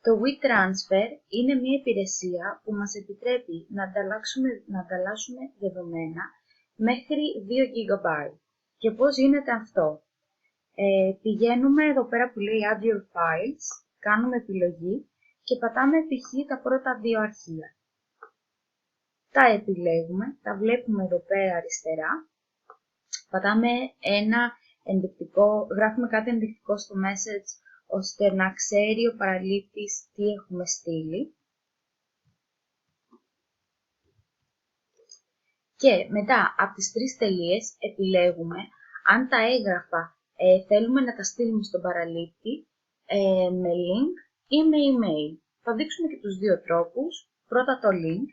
Το WeTransfer είναι μια υπηρεσία που μας επιτρέπει να ανταλλάσσουμε δεδομένα μέχρι 2 GB. Και πώς γίνεται αυτό? Πηγαίνουμε εδώ πέρα που λέει Add Your Files, κάνουμε επιλογή και πατάμε π.χ. τα πρώτα 2 αρχεία. Τα επιλέγουμε, τα βλέπουμε εδώ πέρα αριστερά, πατάμε ένα ενδεικτικό, γράφουμε κάτι ενδεικτικό στο message ώστε να ξέρει ο παραλήπτης τι έχουμε στείλει. Και μετά από τις 3 τελείες επιλέγουμε αν τα έγγραφα θέλουμε να τα στείλουμε στον παραλήπτη με link ή με email. Θα δείξουμε και τους δύο τρόπους. Πρώτα το link,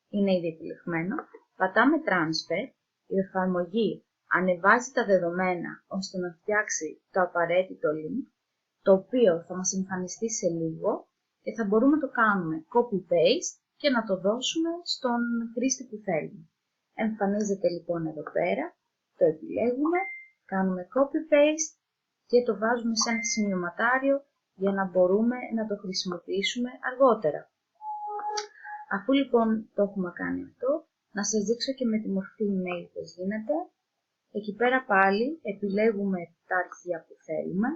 είναι ήδη επιλεγμένο. Πατάμε transfer, η εφαρμογή ανεβάζει τα δεδομένα ώστε να φτιάξει το απαραίτητο link, το οποίο θα μας εμφανιστεί σε λίγο και θα μπορούμε να το κάνουμε copy-paste και να το δώσουμε στον χρήστη που θέλουμε. Εμφανίζεται λοιπόν εδώ πέρα, το επιλέγουμε, κάνουμε copy-paste και το βάζουμε σε ένα σημειωματάριο για να μπορούμε να το χρησιμοποιήσουμε αργότερα. Αφού λοιπόν το έχουμε κάνει αυτό, να σας δείξω και με τη μορφή email πώς γίνεται. Εκεί πέρα πάλι επιλέγουμε τα αρχεία που θέλουμε,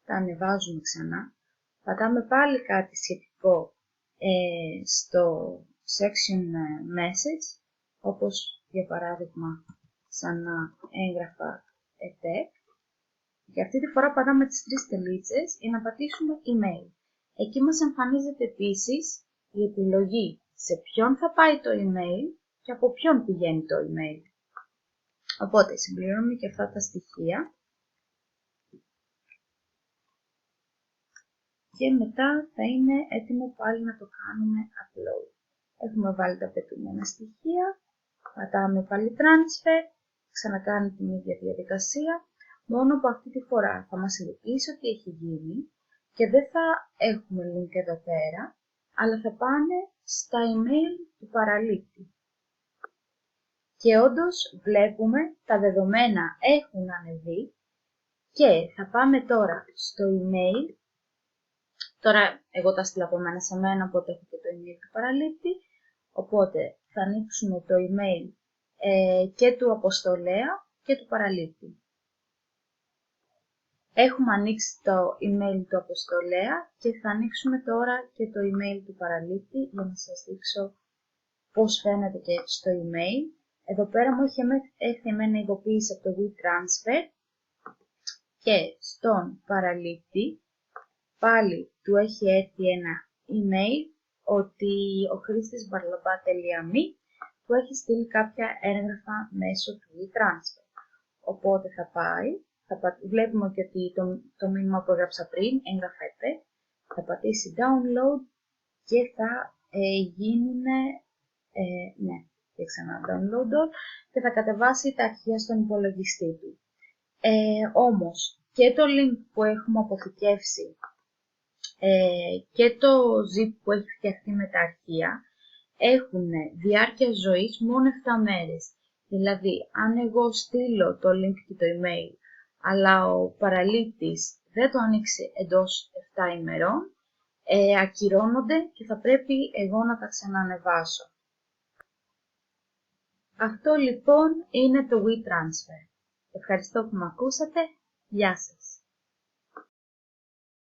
τα ανεβάζουμε ξανά, πατάμε πάλι κάτι σχετικό στο section message, όπως για παράδειγμα σαν έγγραφα ETEC. Και αυτή τη φορά πατάμε τις 3 τελίτσες για να πατήσουμε email. Εκεί μας εμφανίζεται επίσης η επιλογή σε ποιον θα πάει το email και από ποιον πηγαίνει το email. Οπότε συμπληρώνουμε και αυτά τα στοιχεία και μετά θα είναι έτοιμο πάλι να το κάνουμε upload. Έχουμε βάλει τα απαιτούμενα στοιχεία, πατάμε πάλι transfer, ξανακάνει την ίδια διαδικασία, μόνο που αυτή τη φορά θα μας ειδοποιήσει ότι έχει γίνει και δεν θα έχουμε link εδώ πέρα, αλλά θα πάνε στα email του παραλήπτη. Και όντως βλέπουμε τα δεδομένα έχουν ανεβεί και θα πάμε τώρα στο email. Τώρα εγώ τα στείλω από μένα σε μένα, οπότε έχω και το email του παραλήπτη. Οπότε θα ανοίξουμε το email και του αποστολέα και του παραλήπτη. Έχουμε ανοίξει το email του αποστολέα και θα ανοίξουμε τώρα και το email του παραλήπτη για να σας δείξω πώς φαίνεται και στο email. Εδώ πέρα μου έχει εμένα ειδοποίηση από το WeTransfer και στον παραλήπτη πάλι του έχει έρθει ένα email ότι ο χρήστης barlaba.me του έχει στείλει κάποια έγγραφα μέσω του WeTransfer. Οπότε θα πάει, βλέπουμε και ότι το μήνυμα που έγραψα πριν, έγγραφα ETEC, θα πατήσει download και θα γίνουν, και ξανά download all, και θα κατεβάσει τα αρχεία στον υπολογιστή του. Όμως και το link που έχουμε αποθηκεύσει και το zip που έχει φτιαχτεί με τα αρχεία έχουν διάρκεια ζωής μόνο 7 μέρες. Δηλαδή, αν εγώ στείλω το link και το email, αλλά ο παραλήπτης δεν το ανοίξει εντός 7 ημερών, ακυρώνονται και θα πρέπει εγώ να τα ξανανεβάσω. Αυτό λοιπόν είναι το WeTransfer. Ευχαριστώ που με ακούσατε. Γεια σας.